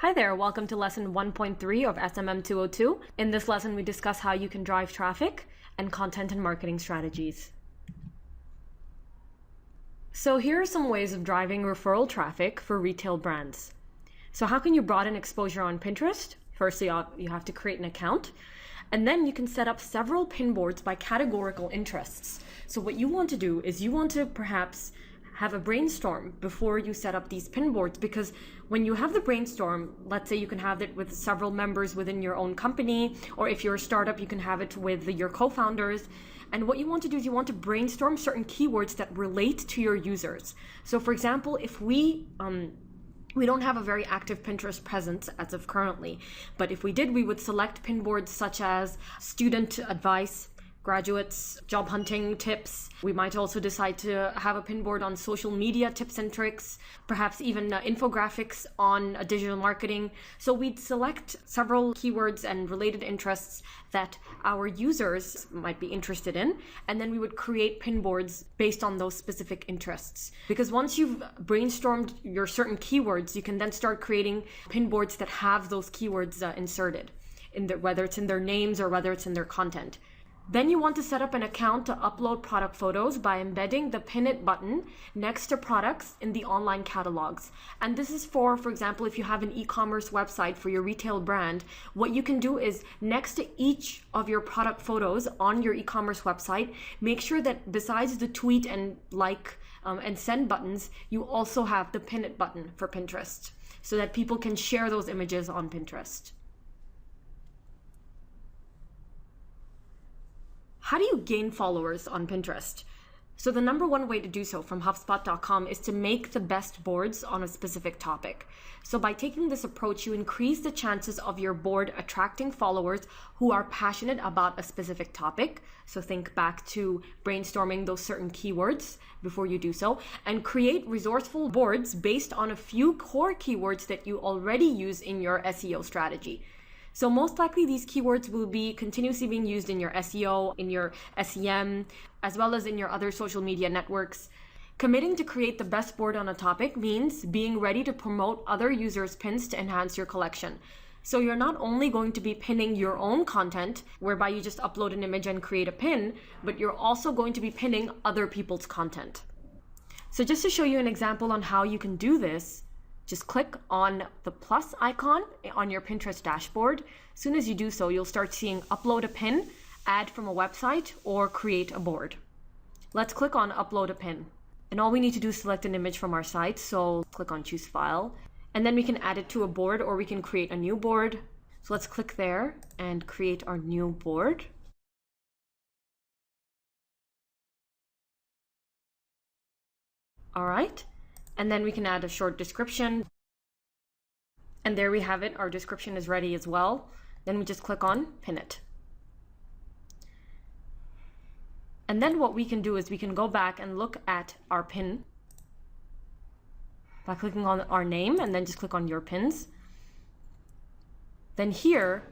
Hi there, welcome to lesson 1.3 of SMM 202. In this lesson, we discuss how you can drive traffic and content and marketing strategies. So here are some ways of driving referral traffic for retail brands. So how can you broaden exposure on Pinterest? Firstly, you have to create an account, and then you can set up several pin boards by categorical interests. So what you want to do is you want to perhaps have a brainstorm before you set up these pin boards, because when you have the brainstorm, let's say you can have it with several members within your own company, or if you're a startup, you can have it with your co-founders. And what you want to do is you want to brainstorm certain keywords that relate to your users. So for example, if we don't have a very active Pinterest presence as of currently, but if we did, we would select pin boards such as student advice, graduates, job hunting tips. We might also decide to have a pin board on social media tips and tricks, perhaps even infographics on digital marketing. So we'd select several keywords and related interests that our users might be interested in, and then we would create pin boards based on those specific interests. Because once you've brainstormed your certain keywords, you can then start creating pin boards that have those keywords inserted, whether it's in their names or whether it's in their content. Then you want to set up an account to upload product photos by embedding the Pin It button next to products in the online catalogs. And this is for example, if you have an e-commerce website for your retail brand, what you can do is next to each of your product photos on your e-commerce website, make sure that besides the tweet and like and send buttons, you also have the Pin It button for Pinterest so that people can share those images on Pinterest. How do you gain followers on Pinterest? So the number one way to do so from HubSpot.com is to make the best boards on a specific topic. So by taking this approach, you increase the chances of your board attracting followers who are passionate about a specific topic. So think back to brainstorming those certain keywords before you do so, and create resourceful boards based on a few core keywords that you already use in your SEO strategy. So most likely these keywords will be continuously being used in your SEO, in your SEM, as well as in your other social media networks. Committing to create the best board on a topic means being ready to promote other users' pins to enhance your collection. So you're not only going to be pinning your own content, whereby you just upload an image and create a pin, but you're also going to be pinning other people's content. So just to show you an example on how you can do this, just click on the plus icon on your Pinterest dashboard. As soon as you do so, you'll start seeing upload a pin, add from a website, or create a board. Let's click on upload a pin. And all we need to do is select an image from our site. So click on choose file, and then we can add it to a board, or we can create a new board. So let's click there and create our new board. All right. And then we can add a short description. And there we have it. Our description is ready as well. Then we just click on Pin It. And then what we can do is we can go back and look at our pin by clicking on our name, and then just click on your pins. Then here,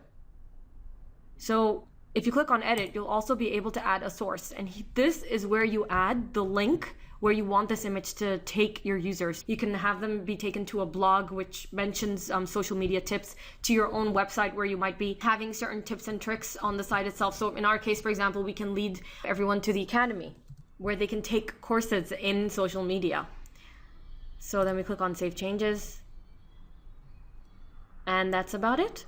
so if you click on edit, you'll also be able to add a source. And this is where you add the link where you want this image to take your users. You can have them be taken to a blog which mentions social media tips, to your own website where you might be having certain tips and tricks on the site itself. So in our case, for example, we can lead everyone to the academy where they can take courses in social media. So then we click on Save Changes. And that's about it.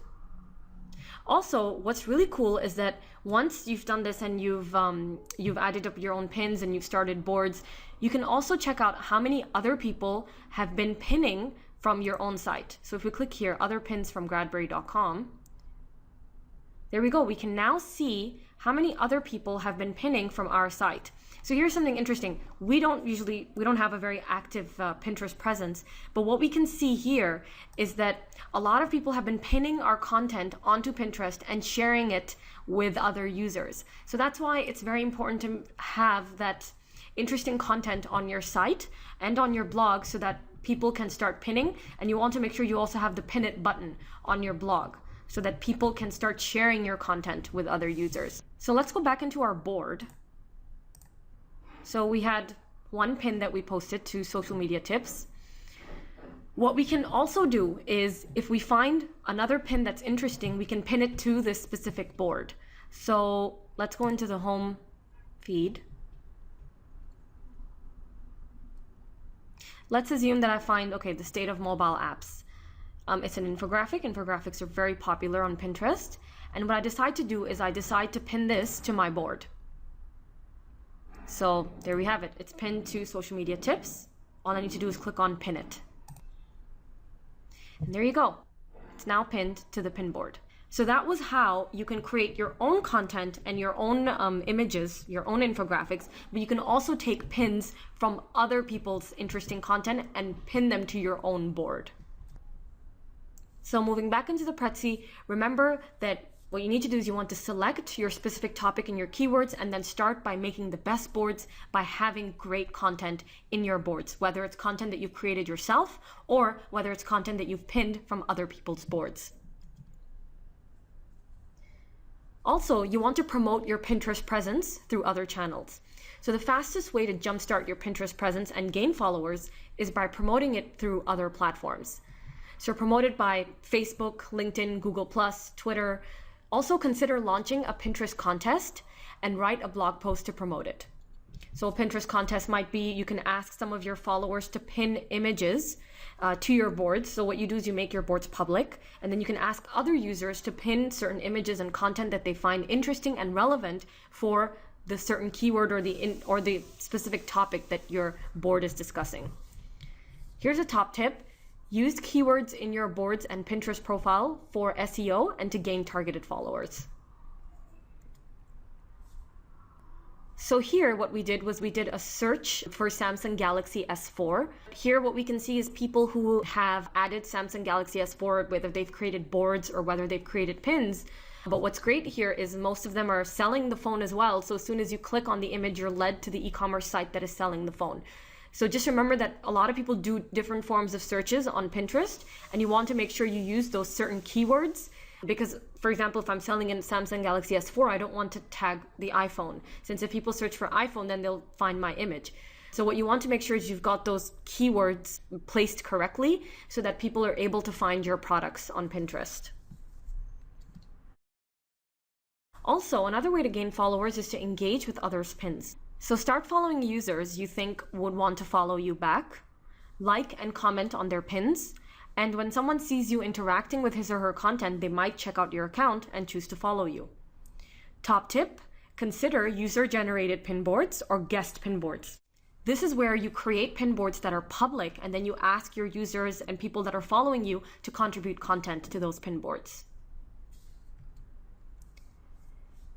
Also, what's really cool is that once you've done this and you've added up your own pins and you've started boards, you can also check out how many other people have been pinning from your own site. So if we click here, other pins from gradberry.com, there we go. We can now see how many other people have been pinning from our site. So here's something interesting. We don't have a very active Pinterest presence, but what we can see here is that a lot of people have been pinning our content onto Pinterest and sharing it with other users. So that's why it's very important to have that interesting content on your site and on your blog so that people can start pinning. And you want to make sure you also have the Pin It button on your blog so that people can start sharing your content with other users. So let's go back into our board. So we had one pin that we posted to social media tips. What we can also do is if we find another pin that's interesting, we can pin it to this specific board. So let's go into the home feed. Let's assume that I find, okay, the state of mobile apps. It's an infographic. Infographics are very popular on Pinterest. And what I decide to do is I decide to pin this to my board. So there we have it. It's pinned to social media tips. All I need to do is click on pin it. And there you go. It's now pinned to the pin board. So that was how you can create your own content and your own images, your own infographics, but you can also take pins from other people's interesting content and pin them to your own board. So moving back into the Prezi, remember that what you need to do is you want to select your specific topic and your keywords and then start by making the best boards by having great content in your boards, whether it's content that you've created yourself or whether it's content that you've pinned from other people's boards. Also, you want to promote your Pinterest presence through other channels. So the fastest way to jumpstart your Pinterest presence and gain followers is by promoting it through other platforms. So promote it by Facebook, LinkedIn, Google+, Twitter. Also consider launching a Pinterest contest and write a blog post to promote it. So a Pinterest contest might be, you can ask some of your followers to pin images to your boards. So what you do is you make your boards public, and then you can ask other users to pin certain images and content that they find interesting and relevant for the certain keyword or the specific topic that your board is discussing. Here's a top tip. Use keywords in your boards and Pinterest profile for SEO and to gain targeted followers. So here what we did was we did a search for Samsung Galaxy S4. Here what we can see is people who have added Samsung Galaxy S4, whether they've created boards or whether they've created pins. But what's great here is most of them are selling the phone as well. So as soon as you click on the image, you're led to the e-commerce site that is selling the phone. So just remember that a lot of people do different forms of searches on Pinterest, and you want to make sure you use those certain keywords because, for example, if I'm selling a Samsung Galaxy S4, I don't want to tag the iPhone, since if people search for iPhone, then they'll find my image. So what you want to make sure is you've got those keywords placed correctly so that people are able to find your products on Pinterest. Also, another way to gain followers is to engage with others' pins. So start following users you think would want to follow you back, like and comment on their pins, and when someone sees you interacting with his or her content, they might check out your account and choose to follow you. Top tip, consider user-generated pin boards or guest pin boards. This is where you create pin boards that are public and then you ask your users and people that are following you to contribute content to those pin boards.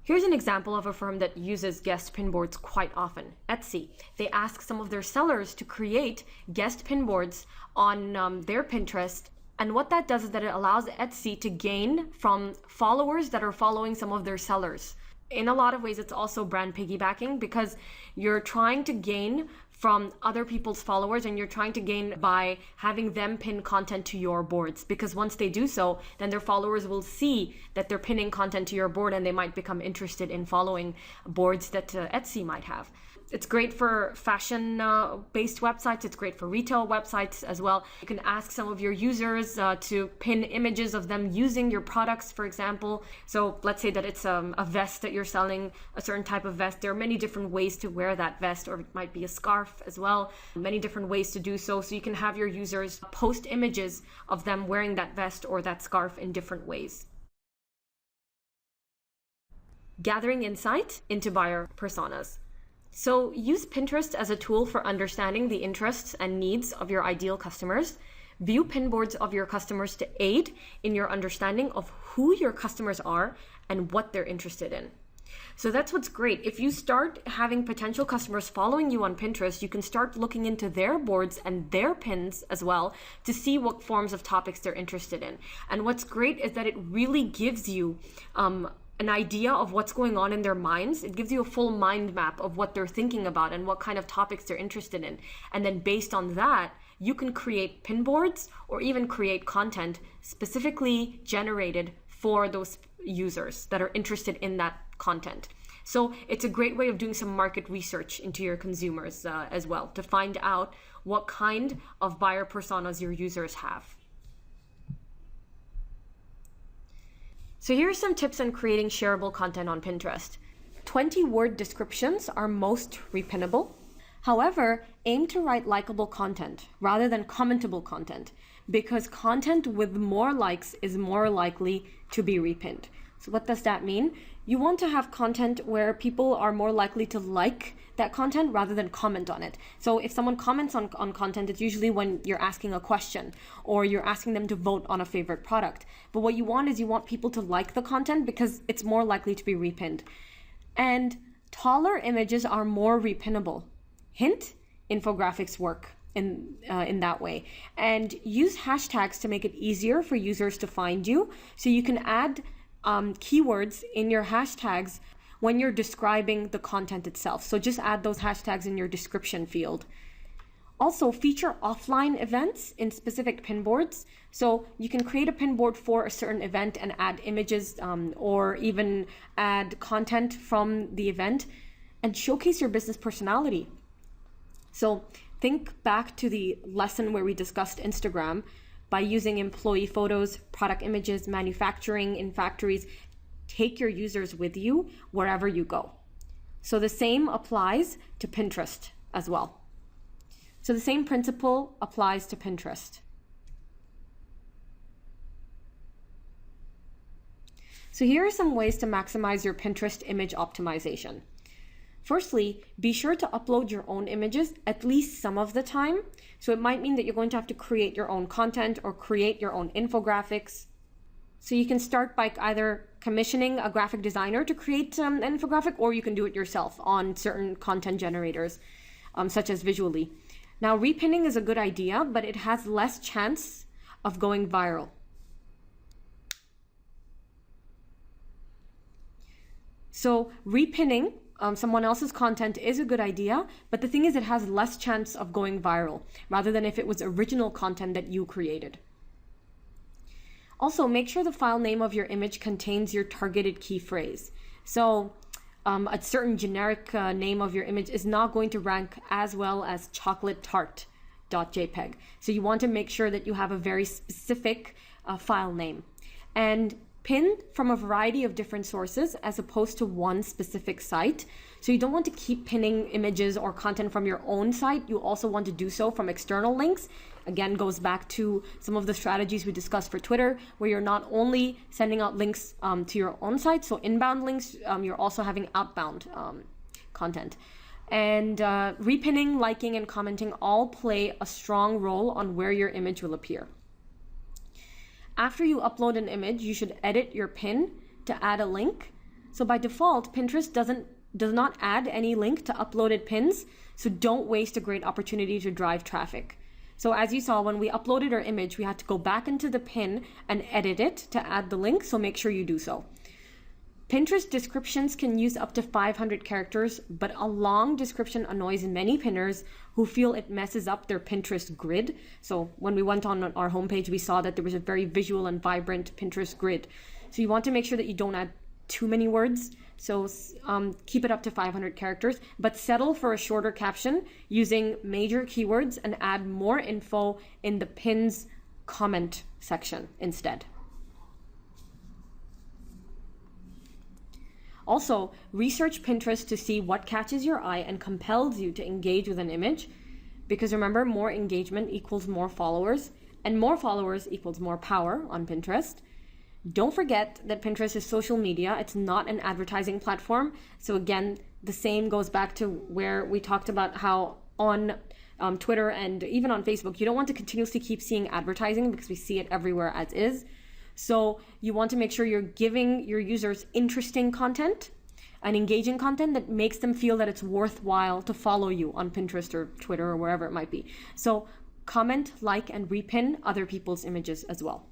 Here's an example of a firm that uses guest pin boards quite often, Etsy. They ask some of their sellers to create guest pin boards on their Pinterest. And what that does is that it allows Etsy to gain from followers that are following some of their sellers. In a lot of ways, it's also brand piggybacking because you're trying to gain from other people's followers and you're trying to gain by having them pin content to your boards, because once they do so, then their followers will see that they're pinning content to your board and they might become interested in following boards that Etsy might have. It's great for fashion-based websites. It's great for retail websites as well. You can ask some of your users to pin images of them using your products, for example. So let's say that it's a vest that you're selling, a certain type of vest. There are many different ways to wear that vest, or it might be a scarf as well. Many different ways to do so. So you can have your users post images of them wearing that vest or that scarf in different ways. Gathering insight into buyer personas. So use Pinterest as a tool for understanding the interests and needs of your ideal customers. View pin boards of your customers to aid in your understanding of who your customers are and what they're interested in. So that's what's great. If you start having potential customers following you on Pinterest, you can start looking into their boards and their pins as well to see what forms of topics they're interested in. And what's great is that it really gives you an idea of what's going on in their minds. It gives you a full mind map of what they're thinking about and what kind of topics they're interested in. And then based on that, you can create pin boards or even create content specifically generated for those users that are interested in that content. So it's a great way of doing some market research into your consumers as well, to find out what kind of buyer personas your users have. So here are some tips on creating shareable content on Pinterest. 20-word descriptions are most repinnable. However, aim to write likable content rather than commentable content, because content with more likes is more likely to be repinned. So what does that mean? You want to have content where people are more likely to like that content rather than comment on it. So if someone comments on content, it's usually when you're asking a question or you're asking them to vote on a favorite product. But what you want is you want people to like the content because it's more likely to be repinned. And taller images are more repinnable. Hint, infographics work in that way. And use hashtags to make it easier for users to find you. So you can add keywords in your hashtags when you're describing the content itself. So just add those hashtags in your description field. Also, feature offline events in specific pinboards. So you can create a pinboard for a certain event and add images or even add content from the event and showcase your business personality. So think back to the lesson where we discussed Instagram. By using employee photos, product images, manufacturing in factories, take your users with you wherever you go. So the same applies to Pinterest as well. So the same principle applies to Pinterest. So here are some ways to maximize your Pinterest image optimization. Firstly, be sure to upload your own images at least some of the time. So it might mean that you're going to have to create your own content or create your own infographics. So you can start by either commissioning a graphic designer to create an infographic, or you can do it yourself on certain content generators, such as Visually. Now, repinning is a good idea, but it has less chance of going viral. So repinning someone else's content is a good idea, but the thing is it has less chance of going viral rather than if it was original content that you created. Also, make sure the file name of your image contains your targeted key phrase. So a certain generic name of your image is not going to rank as well as chocolate tart.jpg. So you want to make sure that you have a very specific file name. And pin from a variety of different sources as opposed to one specific site. So you don't want to keep pinning images or content from your own site. You also want to do so from external links. Again, goes back to some of the strategies we discussed for Twitter, where you're not only sending out links to your own site, so inbound links, you're also having outbound content. And repinning, liking, and commenting all play a strong role on where your image will appear. After you upload an image, you should edit your pin to add a link. So by default, Pinterest does not add any link to uploaded pins, so don't waste a great opportunity to drive traffic. So as you saw, when we uploaded our image, we had to go back into the pin and edit it to add the link, so make sure you do so. Pinterest descriptions can use up to 500 characters, but a long description annoys many pinners who feel it messes up their Pinterest grid. So when we went on our homepage, we saw that there was a very visual and vibrant Pinterest grid. So you want to make sure that you don't add too many words. So keep it up to 500 characters, but settle for a shorter caption using major keywords and add more info in the pin's comment section instead. Also, research Pinterest to see what catches your eye and compels you to engage with an image, because remember, more engagement equals more followers, and more followers equals more power on Pinterest. Don't forget that Pinterest is social media. It's not an advertising platform. So again, the same goes back to where we talked about how on Twitter and even on Facebook, you don't want to continuously keep seeing advertising because we see it everywhere as is. So you want to make sure you're giving your users interesting content and engaging content that makes them feel that it's worthwhile to follow you on Pinterest or Twitter or wherever it might be. So comment, like, and repin other people's images as well.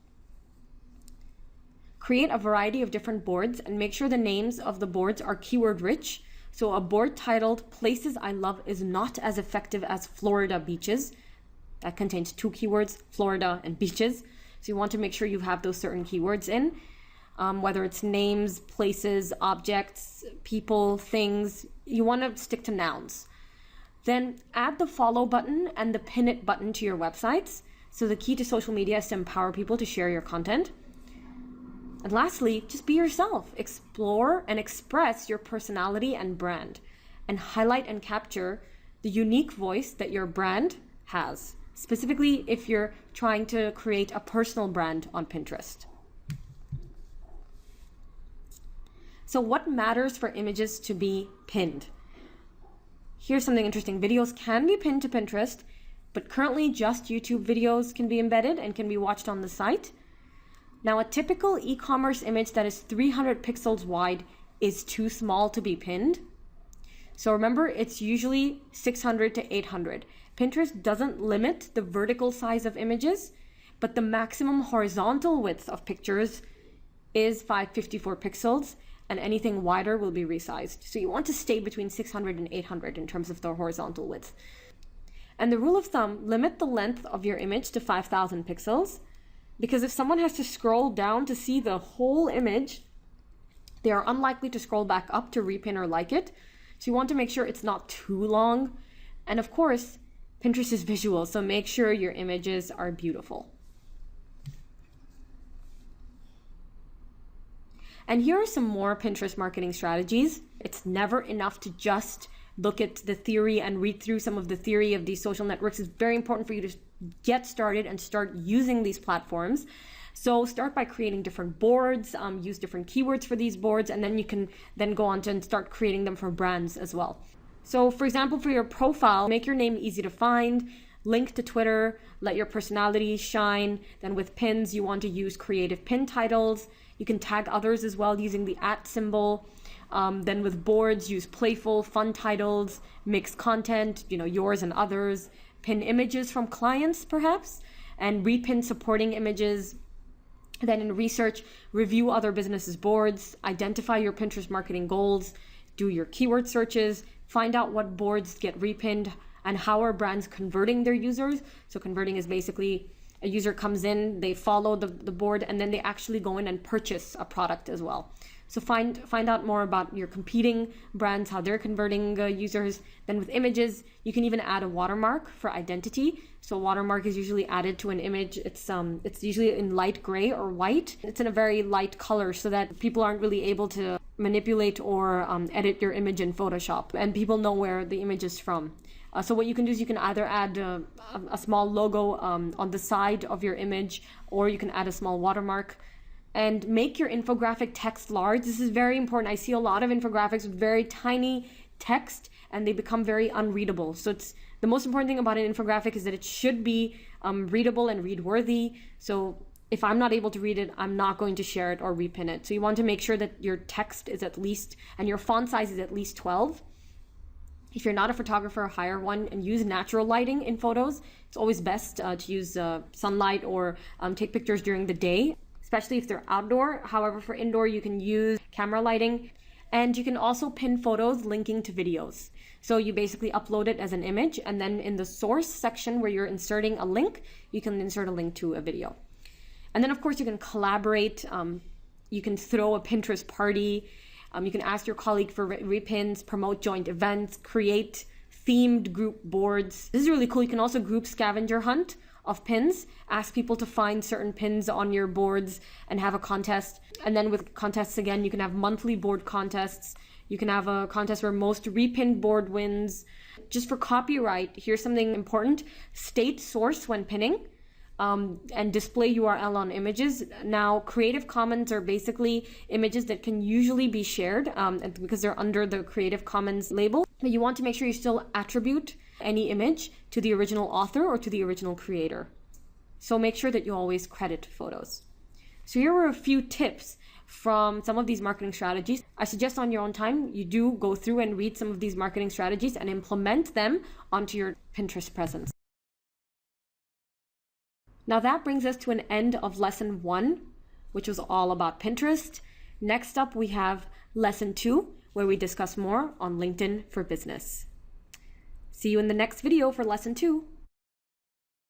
Create a variety of different boards and make sure the names of the boards are keyword rich. So a board titled Places I Love is not as effective as Florida beaches. That contains two keywords, Florida and beaches. So you want to make sure you have those certain keywords in. whether it's names, places, objects, people, things. You want to stick to nouns. Then add the follow button and the pin it button to your websites. So the key to social media is to empower people to share your content. And lastly, just be yourself. Explore and express your personality and brand, and highlight and capture the unique voice that your brand has, specifically if you're trying to create a personal brand on Pinterest. So what matters for images to be pinned? Here's something interesting. Videos can be pinned to Pinterest, but currently just YouTube videos can be embedded and can be watched on the site. Now, a typical e-commerce image that is 300 pixels wide is too small to be pinned. So remember, it's usually 600 to 800. Pinterest doesn't limit the vertical size of images, but the maximum horizontal width of pictures is 554 pixels, and anything wider will be resized. So you want to stay between 600 and 800 in terms of the horizontal width. And the rule of thumb, limit the length of your image to 5,000 pixels, because if someone has to scroll down to see the whole image, they are unlikely to scroll back up to repin or like it. So you want to make sure it's not too long. And of course, Pinterest is visual, so make sure your images are beautiful. And here are some more Pinterest marketing strategies. It's never enough to just look at the theory and read through some of the theory of these social networks. It's very important for you to get started and start using these platforms. So start by creating different boards, use different keywords for these boards, and then you can then go on to and start creating them for brands as well. So for example, for your profile, make your name easy to find, link to Twitter, let your personality shine. Then with pins, you want to use creative pin titles. You can tag others as well using the @ symbol. Then with boards, use playful, fun titles, mix content, yours and others, pin images from clients perhaps, and repin supporting images. Then in research, review other businesses' boards, identify your Pinterest marketing goals, do your keyword searches, find out what boards get repinned and how are brands converting their users. So converting is basically a user comes in, they follow the board, and then they actually go in and purchase a product as well. So find out more about your competing brands, how they're converting users. Then with images, you can even add a watermark for identity. So a watermark is usually added to an image. It's usually in light gray or white. It's in a very light color so that people aren't really able to manipulate or edit your image in Photoshop, and people know where the image is from. So what you can do is you can either add a small logo on the side of your image, or you can add a small watermark. And make your infographic text large. This is very important. I see a lot of infographics with very tiny text and they become very unreadable. So it's the most important thing about an infographic is that it should be readable and read worthy. So if I'm not able to read it, I'm not going to share it or repin it. So you want to make sure that your text is at least, and your font size is at least 12. If you're not a photographer, hire one and use natural lighting in photos. It's always best to use sunlight or take pictures during the day, especially if they're outdoor. However, for indoor, you can use camera lighting, and you can also pin photos linking to videos. So you basically upload it as an image, and then in the source section where you're inserting a link, you can insert a link to a video. And then of course you can collaborate. You can throw a Pinterest party. You can ask your colleague for repins, promote joint events, create themed group boards. This is really cool. You can also group scavenger hunt of pins, ask people to find certain pins on your boards and have a contest. And then with contests again, you can have monthly board contests. You can have a contest where most repinned board wins. Just for copyright, here's something important. State source when pinning. And display URL on images. Now, Creative Commons are basically images that can usually be shared because they're under the Creative Commons label. But you want to make sure you still attribute any image to the original author or to the original creator. So make sure that you always credit photos. So here were a few tips from some of these marketing strategies. I suggest on your own time, you do go through and read some of these marketing strategies and implement them onto your Pinterest presence. Now that brings us to an end of lesson 1, which was all about Pinterest. Next up, we have lesson 2, where we discuss more on LinkedIn for Business. See you in the next video for lesson 2.